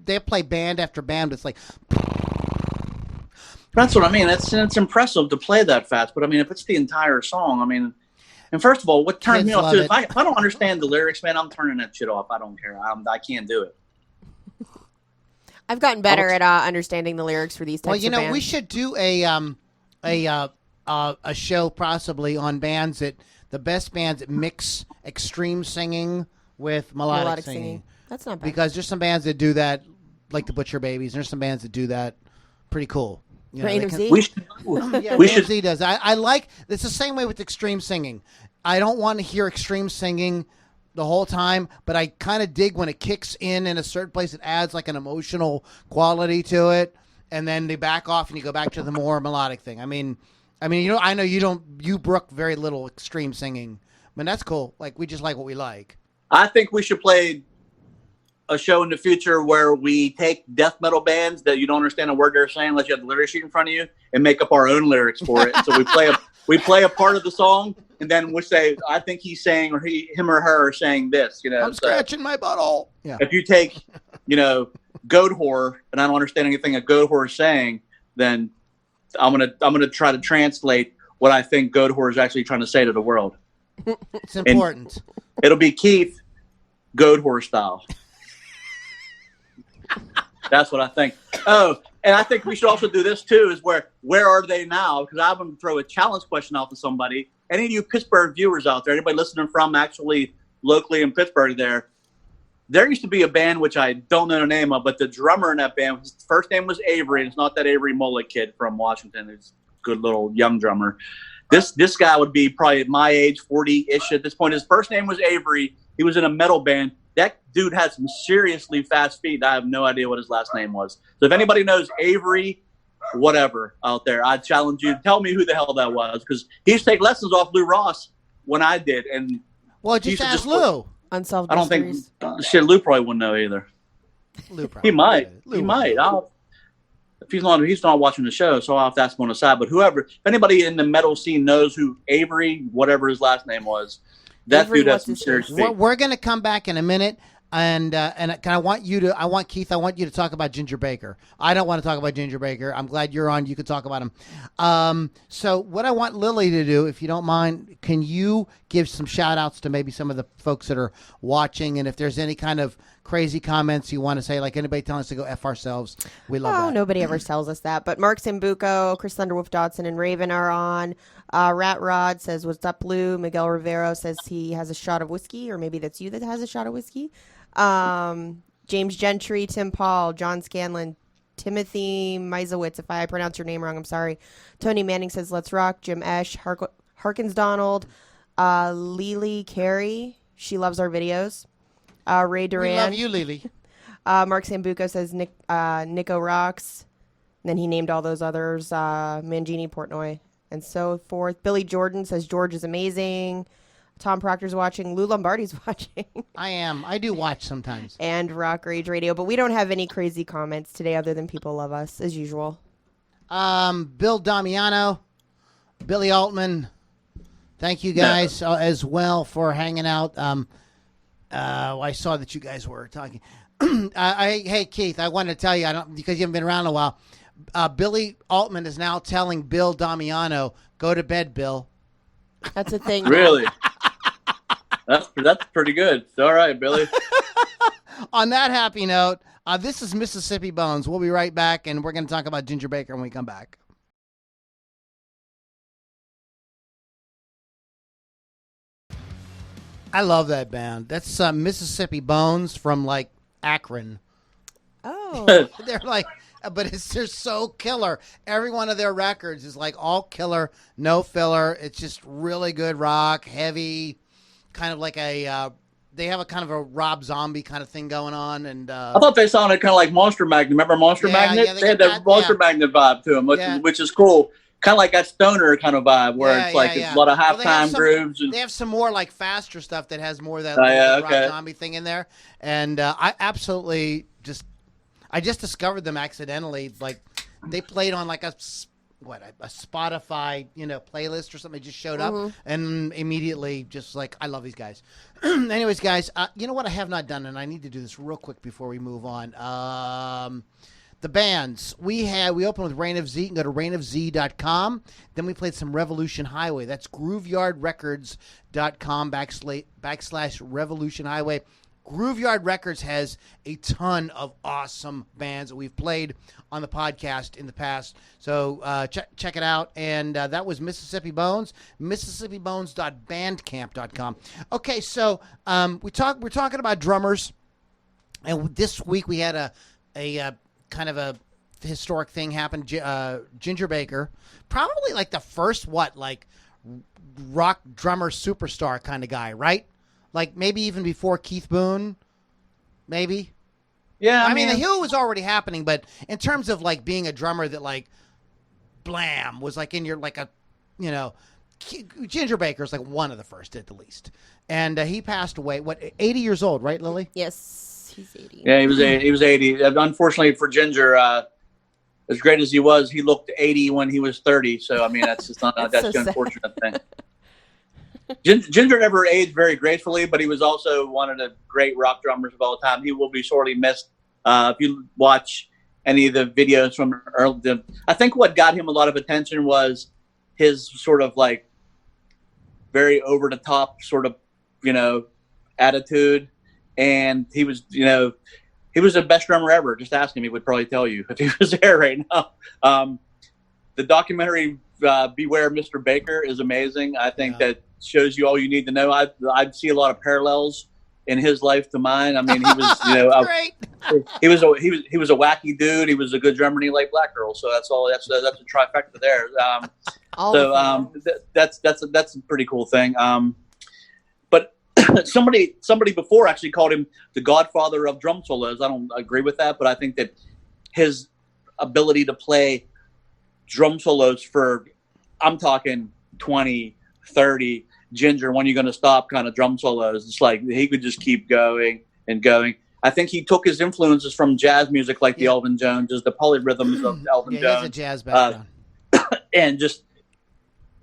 Speaker 1: they play band after band. It's like,
Speaker 3: that's what I mean. It's impressive to play that fast, but I mean, if it's the entire song, I mean, and first of all, what turns me off too, if I don't understand the lyrics, man, I'm turning that shit off. I don't care. I can't do it.
Speaker 2: I've gotten better at understanding the lyrics for these types of bands.
Speaker 1: We should do a show possibly on bands the best bands that mix extreme singing with melodic singing.
Speaker 2: That's not bad.
Speaker 1: Because there's some bands that do that, like the Butcher Babies. There's some bands that do that pretty cool.
Speaker 2: Rain of Z?
Speaker 3: We should.
Speaker 1: Z does. I like, it's the same way with extreme singing. I don't want to hear extreme singing the whole time, but I kind of dig when it kicks in a certain place. It adds like an emotional quality to it, and then they back off and you go back to the more melodic thing. I mean, I know you brook very little extreme singing, but that's cool. Like, we just like what we like.
Speaker 3: I think we should play a show in the future where we take death metal bands that you don't understand a word they're saying unless you have the lyric sheet in front of you, and make up our own lyrics for it. So we play a part of the song, and then we say, I think he's saying, or him or her are saying this.
Speaker 1: I'm scratching my butthole. Yeah.
Speaker 3: If you take, goat horror, and I don't understand anything a goat horror is saying, then I'm gonna try to translate what I think goat horror is actually trying to say to the world.
Speaker 1: It's important.
Speaker 3: And it'll be Keith, goat horror style. That's what I think. Oh, and I think we should also do this too, is where are they now? Because I'm going to throw a challenge question out to somebody. Any of you Pittsburgh viewers out there, anybody listening from actually locally in Pittsburgh there used to be a band, which I don't know the name of, but the drummer in that band, his first name was Avery, and it's not that Avery Mullet kid from Washington. He's a good little young drummer. This guy would be probably my age, 40-ish at this point. His first name was Avery. He was in a metal band. That dude had some seriously fast feet. I have no idea what his last name was. So if anybody knows Avery, whatever, out there, I challenge you. Tell me who the hell that was, because he used to take lessons off Lou Ross when I did. And
Speaker 1: just ask Lou.
Speaker 2: Unsolved
Speaker 3: I don't
Speaker 2: Mysteries.
Speaker 3: think Lou probably wouldn't know either.
Speaker 1: Lou probably.
Speaker 3: He might. He might. If he's not watching the show, so I'll have to ask him on the side. But whoever, if anybody in the metal scene knows who Avery, whatever his last name was, that
Speaker 2: Avery,
Speaker 3: dude has some serious feet.
Speaker 1: We're going to come back in a minute, and I want Keith to talk about Ginger Baker. I don't want to talk about Ginger Baker. I'm glad you're on. You can talk about him. So what I want Lily to do, if you don't mind, can you give some shout outs to maybe some of the folks that are watching, and if there's any kind of crazy comments you want to say, like anybody telling us to go F ourselves, we love that.
Speaker 2: Nobody ever tells us that. But Mark Sambuco, Chris Thunderwolf Dodson, and Raven are on. Rat Rod says, "What's up, Blue?" Miguel Rivero says he has a shot of whiskey, or maybe that's you that has a shot of whiskey. James Gentry, Tim Paul, John Scanlon, Timothy Meisowitz. If I pronounce your name wrong, I'm sorry. Tony Manning says, "Let's rock." Jim Esch, Harkins Donald, Lily Carey. She loves our videos. Ray Duran.
Speaker 1: We love you, Lily.
Speaker 2: Mark Sambuco says Nico rocks. And then he named all those others, Mangini, Portnoy, and so forth. Billy Jordan says George is amazing. Tom Proctor's watching. Lou Lombardi's watching.
Speaker 1: I am. I do watch sometimes.
Speaker 2: And Rock Rage Radio. But we don't have any crazy comments today other than people love us, as usual.
Speaker 1: Bill Damiano, Billy Altman, thank you guys as well for hanging out. I saw that you guys were talking. Hey, Keith, I wanted to tell you, because you haven't been around in a while. Billy Altman is now telling Bill Damiano, "Go to bed, Bill."
Speaker 2: That's a thing.
Speaker 3: Really? That's pretty good. All right, Billy.
Speaker 1: On that happy note, this is Mississippi Bones. We'll be right back, and we're going to talk about Ginger Baker when we come back. I love that band. That's Mississippi Bones from, like, Akron.
Speaker 2: Oh.
Speaker 1: They're like, but they're so killer. Every one of their records is like all killer, no filler. It's just really good rock, heavy, kind of like they have a kind of a Rob Zombie kind of thing going on. And
Speaker 3: I thought they sounded kind of like Monster Magnet. Remember Monster Magnet?
Speaker 1: Yeah,
Speaker 3: they had that Monster Magnet vibe to them, which is cool. kind of like that stoner kind of vibe where it's like it's a lot of halftime grooves.
Speaker 1: They have some more like faster stuff that has more of that rock zombie thing in there. And I absolutely I just discovered them accidentally. Like they played on like a Spotify, playlist or something. They just showed up and immediately just like, I love these guys. Anyways, guys, you know what I have not done, and I need to do this real quick before we move on. The bands we opened with Reign of Z. You can go to reignofz.com. Then we played some Revolution Highway. That's grooveyardrecords.com / Revolution Highway. Grooveyard Records has a ton of awesome bands that we've played on the podcast in the past. So check it out. And that was Mississippi Bones, mississippibones.bandcamp.com. Okay, so we're talking about drummers. And this week we had a kind of a historic thing happen. Ginger Baker, probably like the first rock drummer superstar kind of guy, right? Like maybe even before Keith Boone, maybe.
Speaker 3: Yeah,
Speaker 1: I mean the Hill was already happening, but in terms of like being a drummer that like blam was like in your like a, Ginger Baker's like one of the first at the least, and he passed away. 80 years old, right, Lily?
Speaker 2: Yes, he's 80.
Speaker 3: Yeah, he was 80. Unfortunately for Ginger, as great as he was, he looked 80 when he was 30. So I mean that's just not that's the unfortunate thing. Ginger never aged very gracefully, but he was also one of the great rock drummers of all time. He will be sorely missed. If you watch any of the videos from early, I think what got him a lot of attention was his sort of like very over the top sort of, attitude. And he was, he was the best drummer ever. Just ask him, he would probably tell you if he was there right now. The documentary Beware Mr. Baker is amazing. I think that shows you all you need to know. I see a lot of parallels in his life to mine. I mean, he was,
Speaker 1: great.
Speaker 3: he was a wacky dude. He was a good drummer and he liked black girls. So that's all. That's a trifecta there. That's a pretty cool thing. But somebody before actually called him the godfather of drum solos. I don't agree with that, but I think that his ability to play drum solos for, I'm talking 20, 30, Ginger, when you're going to stop kind of drum solos. It's like he could just keep going and going. I think he took his influences from jazz music like the Elvin Joneses, the polyrhythms of Elvin Jones. He has
Speaker 1: a jazz background.
Speaker 3: And just,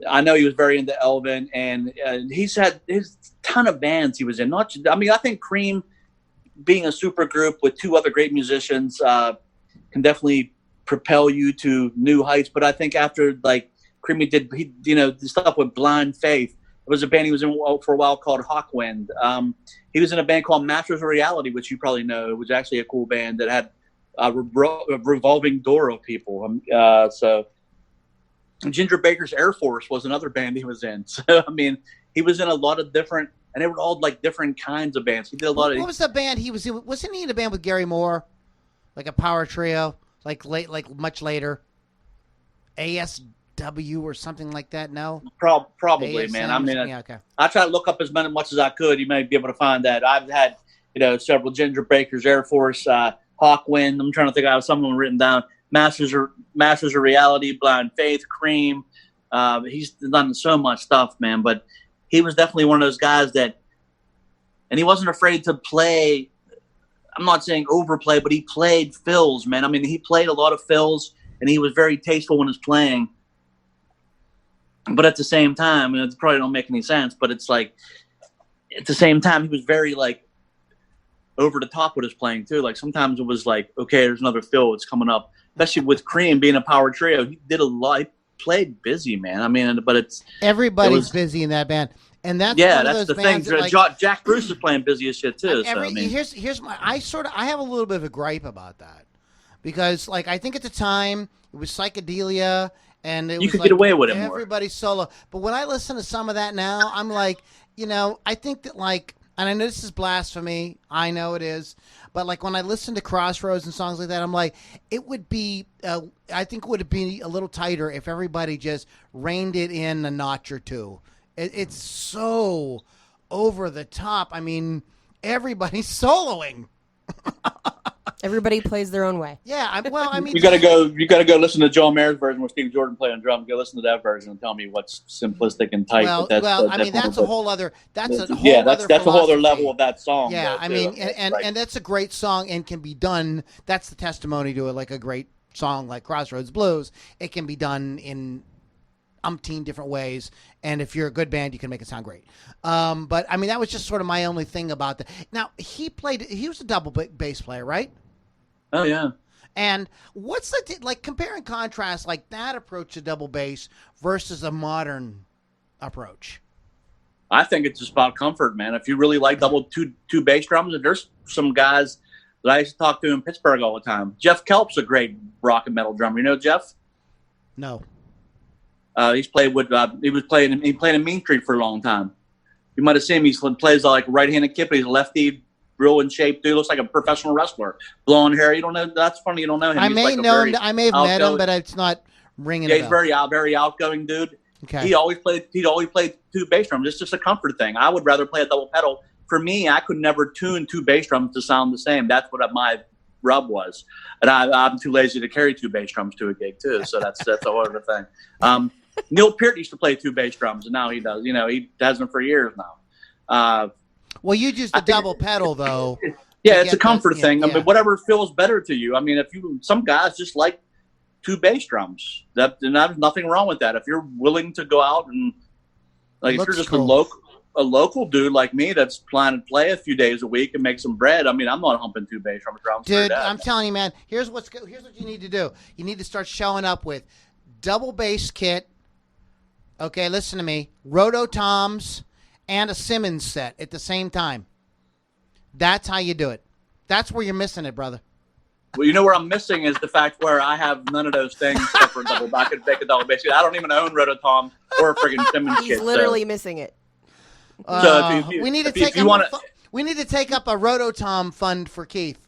Speaker 3: I know he was very into Elvin, and he's had his ton of bands he was in. I think Cream, being a super group with two other great musicians, can definitely propel you to new heights. But I think after like Creamy did the stuff with Blind Faith. It was a band he was in for a while called Hawkwind. He was in a band called Masters of Reality, which you probably know. It was actually a cool band that had a revolving door of people. So Ginger Baker's Air Force was another band he was in. So, I mean, he was in a lot of different, and they were all like different kinds of bands. He did a lot of.
Speaker 1: What was the band he was in? Wasn't he in a band with Gary Moore? Like a power trio? Like much later? ASW or something like that? No?
Speaker 3: Probably,
Speaker 1: ASM,
Speaker 3: man. I mean,
Speaker 1: okay.
Speaker 3: I try to look up as much as I could. You may be able to find that. I've had, several Ginger Baker's Air Force, Hawkwind. I'm trying to think. I have some of them written down. Masters of Reality, Blind Faith, Cream. He's done so much stuff, man. But he was definitely one of those guys that, and he wasn't afraid to play. I'm not saying overplay, but he played fills, man. I mean, he played a lot of fills, and he was very tasteful when he was playing. But at the same time, and it probably don't make any sense, but it's like, at the same time, he was very, like, over the top with his playing, too. Like, sometimes it was like, okay, there's another fill. It's coming up. Especially with Cream being a power trio. He did a lot. He played busy, man. I mean, but it's...
Speaker 1: Everybody's busy in that band. And that's one of those
Speaker 3: the thing.
Speaker 1: That, like,
Speaker 3: Jack Bruce is playing busy as shit, too.
Speaker 1: Here's my... I have a little bit of a gripe about that. Because, like, I think at the time, it was psychedelia... And you
Speaker 3: could get away with it more.
Speaker 1: Everybody's solo. But when I listen to some of that now, I'm like, I think that, like, and I know this is blasphemy. I know it is. But, like, when I listen to Crossroads and songs like that, I'm like, it would be, I think it would be a little tighter if everybody just reined it in a notch or two. It's so over the top. I mean, everybody's soloing.
Speaker 2: Everybody plays their own way.
Speaker 1: Yeah, I mean,
Speaker 3: You gotta go listen to John Mayer's version where Steve Jordan played on drums. Go listen to that version and tell me what's simplistic and tight.
Speaker 1: Well,
Speaker 3: but
Speaker 1: I mean, that's a whole other. That's a whole
Speaker 3: that's
Speaker 1: other
Speaker 3: a whole other
Speaker 1: philosophy.
Speaker 3: level of that song.
Speaker 1: Yeah,
Speaker 3: though,
Speaker 1: I
Speaker 3: too.
Speaker 1: mean, and that's a great song and can be done. That's the testimony to it. Like a great song like Crossroads Blues, it can be done in umpteen different ways, and if you're a good band, you can make it sound great. But I mean, that was just sort of my only thing about that. Now he was a double bass player, right?
Speaker 3: Oh yeah.
Speaker 1: And what's the like compare and contrast like that approach to double bass versus a modern approach?
Speaker 3: I think it's just about comfort, man. If you really like two bass drums, and there's some guys that I used to talk to in Pittsburgh all the time. Jeff Kelp's a great rock and metal drummer. You know Jeff?
Speaker 1: No.
Speaker 3: He's played with he played in Mean Street for a long time. You might have seen him. He plays like right-handed kid, but he's a lefty, real in shape dude. Looks like a professional wrestler. Blonde hair. You don't know. That's funny. You don't know him.
Speaker 1: I may have met him, but it's not ringing.
Speaker 3: Yeah, he's very outgoing dude.
Speaker 1: Okay.
Speaker 3: He'd always played two bass drums. It's just a comfort thing. I would rather play a double pedal. For me, I could never tune two bass drums to sound the same. That's what my rub was, and I'm too lazy to carry two bass drums to a gig too. So that's a whole other thing. Neil Peart used to play two bass drums, and now he does. You know, he does them for years now.
Speaker 1: Well, you used a double pedal though.
Speaker 3: Yeah, it's a comfort thing.
Speaker 1: Yeah.
Speaker 3: I mean, whatever feels better to you. I mean, some guys just like two bass drums. And there's nothing wrong with that. If you're willing to go out and like, if you're just
Speaker 1: cool.
Speaker 3: a local dude like me that's planning to play a few days a week and make some bread. I mean, I'm not humping two bass drums.
Speaker 1: Dude, I'm telling you, man. Here's what you need to do. You need to start showing up with double bass kit. Okay, listen to me. Roto toms and a Simmons set at the same time. That's how you do it. That's where you're missing it, brother.
Speaker 3: Well, you know where I'm missing is the fact where I have none of those things except for a double. I could make a double bass kit. I don't even own Rototom or a friggin' Simmons kit.
Speaker 2: He's literally missing it.
Speaker 3: So
Speaker 1: we need to take up a Rototom fund for Keith.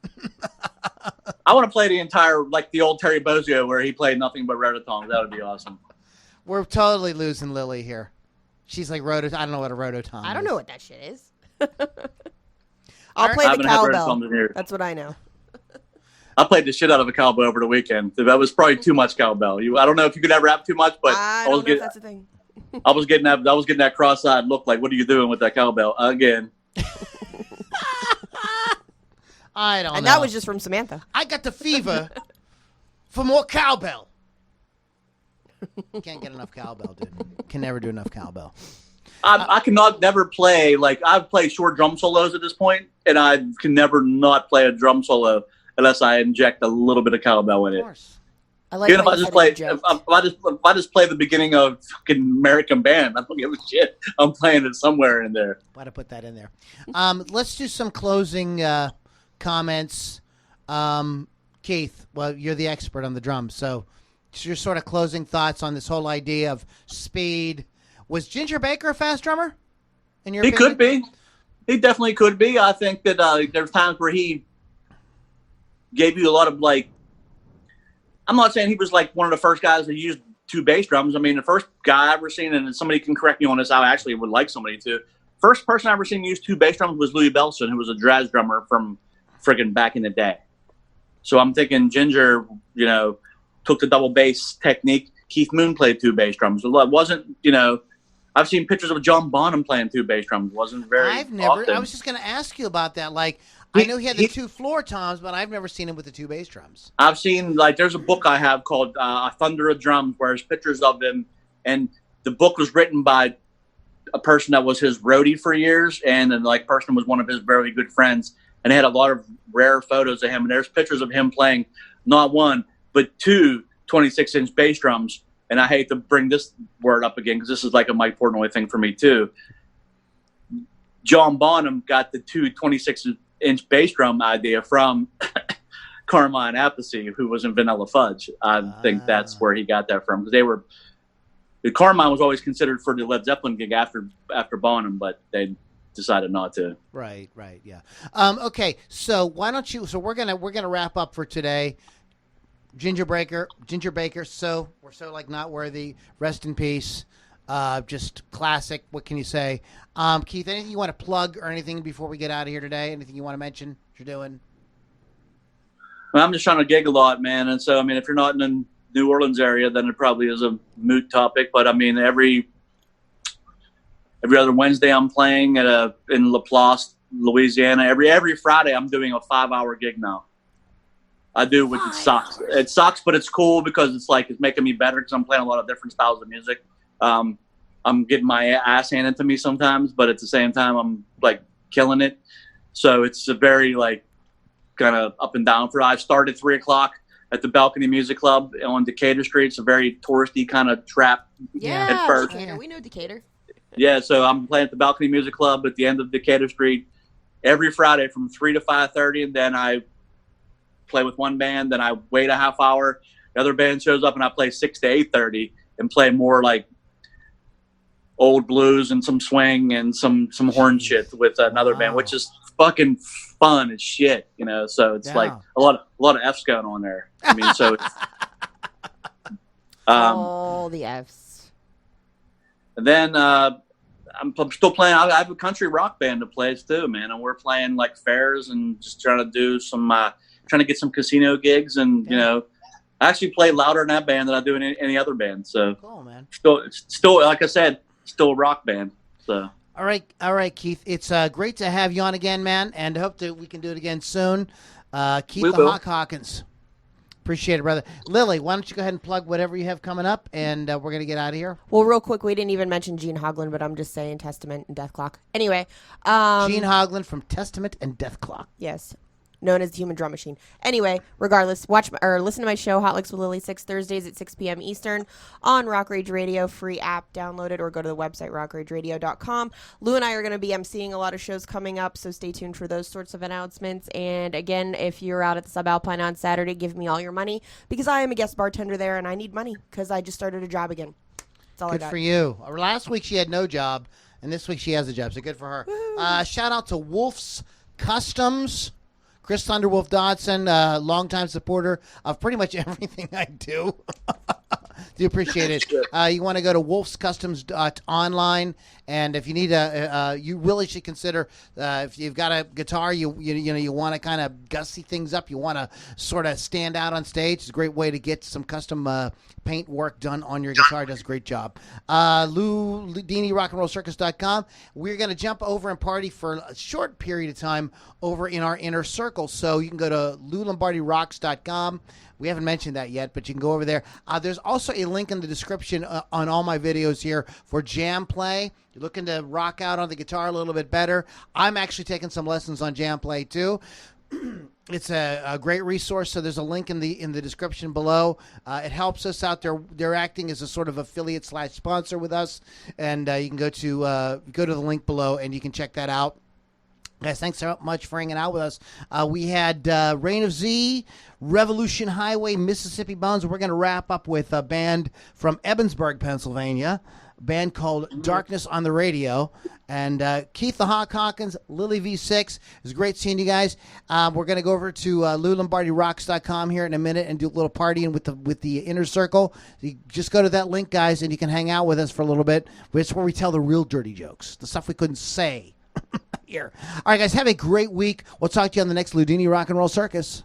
Speaker 3: I want to play the entire, like the old Terry Bozzio where he played nothing but Rototoms. That would be awesome.
Speaker 1: We're totally losing Lily here. She's like I don't know what a Rototom is.
Speaker 2: I don't know what that shit is. I'll play the cowbell. That's what I know.
Speaker 3: I played the shit out of a cowbell over the weekend. That was probably too much cowbell. I don't know if you could ever have too much, but
Speaker 2: I don't know if that's a thing.
Speaker 3: I was getting that cross-eyed look like, what are you doing with that cowbell again?
Speaker 1: I don't know.
Speaker 2: And that was just from Samantha.
Speaker 1: I got the fever for more cowbell. Can't get enough cowbell, dude. Can never do enough cowbell.
Speaker 3: I cannot never play, like, I've played short drum solos at this point, and I can never not play a drum solo unless I inject a little bit of cowbell in it.
Speaker 1: Of course.
Speaker 2: I like
Speaker 3: Even if I just play the beginning of fucking American Band, I don't give a shit. I'm playing it somewhere in there.
Speaker 1: Why to put that in there? Let's do some closing comments. Keith, well, you're the expert on the drums, so your sort of closing thoughts on this whole idea of speed. Was Ginger Baker a fast drummer? In your opinion?
Speaker 3: Could be. He definitely could be. I think that there's times where he gave you a lot of, like, I'm not saying he was like one of the first guys that used two bass drums. I mean, the first guy I ever seen, and somebody can correct me on this, I actually would like somebody to. First person I ever seen use two bass drums was Louis Bellson, who was a jazz drummer from friggin' back in the day. So I'm thinking Ginger, took the double bass technique. Keith Moon played two bass drums. It wasn't, I've seen pictures of John Bonham playing two bass drums. It wasn't very often.
Speaker 1: I was just going to ask you about that. Like, I know he had the two floor toms, but I've never seen him with the two bass drums.
Speaker 3: I've seen, like, there's a book I have called Thunder of Drums, where there's pictures of him, and the book was written by a person that was his roadie for years, and the person was one of his very good friends, and they had a lot of rare photos of him, and there's pictures of him playing not one, but two 26-inch bass drums. And I hate to bring this word up again because this is like a Mike Portnoy thing for me too. John Bonham got the two 26-inch bass drum idea from Carmine Appice, who was in Vanilla Fudge. I think that's where he got that from, because Carmine was always considered for the Led Zeppelin gig after Bonham, but they decided not to.
Speaker 1: Right, yeah. Okay, so why don't you? So we're gonna wrap up for today. Ginger Baker. So we're so like not worthy. Rest in peace. Just classic. What can you say? Keith, anything you want to plug or anything before we get out of here today? Anything you want to mention? What you're doing?
Speaker 3: I'm just trying to gig a lot, man. And so, I mean, if you're not in the New Orleans area, then it probably is a moot topic. But I mean, every other Wednesday I'm playing in Laplace, Louisiana. Every Friday I'm doing a 5-hour gig now. I do, which it sucks. It sucks, but it's cool because it's making me better because I'm playing a lot of different styles of music. I'm getting my ass handed to me sometimes, but at the same time, I'm killing it. So it's a very kind of up and down for. I started at 3:00 at the Balcony Music Club on Decatur Street. It's a very touristy kind of trap.
Speaker 2: Yeah,
Speaker 3: at first.
Speaker 2: Decatur. We know Decatur.
Speaker 3: Yeah, so I'm playing at the Balcony Music Club at the end of Decatur Street every Friday from 3 to 5:30, and then I play with one band. Then I wait a half hour. The other band shows up, and I play 6 to 8:30 and play more old blues and some swing and some horn shit with another band, which is fucking fun as shit, So it's a lot of F's going on there. I mean, so it's,
Speaker 2: all the F's.
Speaker 3: and then I'm still playing. I have a country rock band that plays too, man, and we're playing fairs and just trying to do some trying to get some casino gigs, and I actually play louder in that band than I do in any other band. So
Speaker 1: cool, man.
Speaker 3: Still, like I said, still a rock band. So
Speaker 1: all right, Keith. It's great to have you on again, man, and hope that we can do it again soon. Keith the Hawk Hawkins. Appreciate it, brother. Lily, why don't you go ahead and plug whatever you have coming up, and we're going to get out of here.
Speaker 2: Well, real quick, we didn't even mention Gene Hoglan, but I'm just saying Testament and Death Clock. Anyway.
Speaker 1: Gene Hoglan from Testament and Death Clock.
Speaker 2: Yes. Known as the Human Drum Machine. Anyway, regardless, watch or listen to my show, Hot Licks with Lily, 6 Thursdays at 6 p.m. Eastern on Rock Rage Radio. Free app, download it, or go to the website, rockrageradio.com. Lou and I are going to be emceeing a lot of shows coming up, so stay tuned for those sorts of announcements. And again, if you're out at the Subalpine on Saturday, give me all your money, because I am a guest bartender there, and I need money, because I just started a job again. That's all I got.
Speaker 1: Good for you. Last week she had no job, and this week she has a job, so good for her. Shout out to Wolf's Customs. Chris Thunderwolf Dodson, longtime supporter of pretty much everything I do. Do appreciate it. You want to go to wolfscustoms.online, and if you need you really should consider if you've got a guitar, you want to kind of gussy things up, you want to sort of stand out on stage. It's a great way to get some custom paint work done on your guitar. Does a great job. Loudini rockandrollcircus.com. We're going to jump over and party for a short period of time over in our inner circle, so you can go to loulombardirocks.com. We haven't mentioned that yet, but you can go over there. There's also a link in the description on all my videos here for jam play. You're looking to rock out on the guitar a little bit better. I'm actually taking some lessons on jam play too. It's a great resource, so there's a link in the description below. It helps us out. They're acting as a sort of affiliate / sponsor with us, and you can go to the link below and you can check that out. Guys, thanks so much for hanging out with us. We had Reign of Z, Revolution Highway, Mississippi Bones. We're going to wrap up with a band from Evansburg, Pennsylvania, a band called Darkness on the Radio. And Keith the Hawk Hawkins, Lily V6. It was great seeing you guys. We're going to go over to LouLombardiRocks.com here in a minute and do a little partying with the inner circle. You just go to that link, guys, and you can hang out with us for a little bit. It's where we tell the real dirty jokes, the stuff we couldn't say. Here. All right, guys, have a great week. We'll talk to you on the next Loudini Rock and Roll Circus.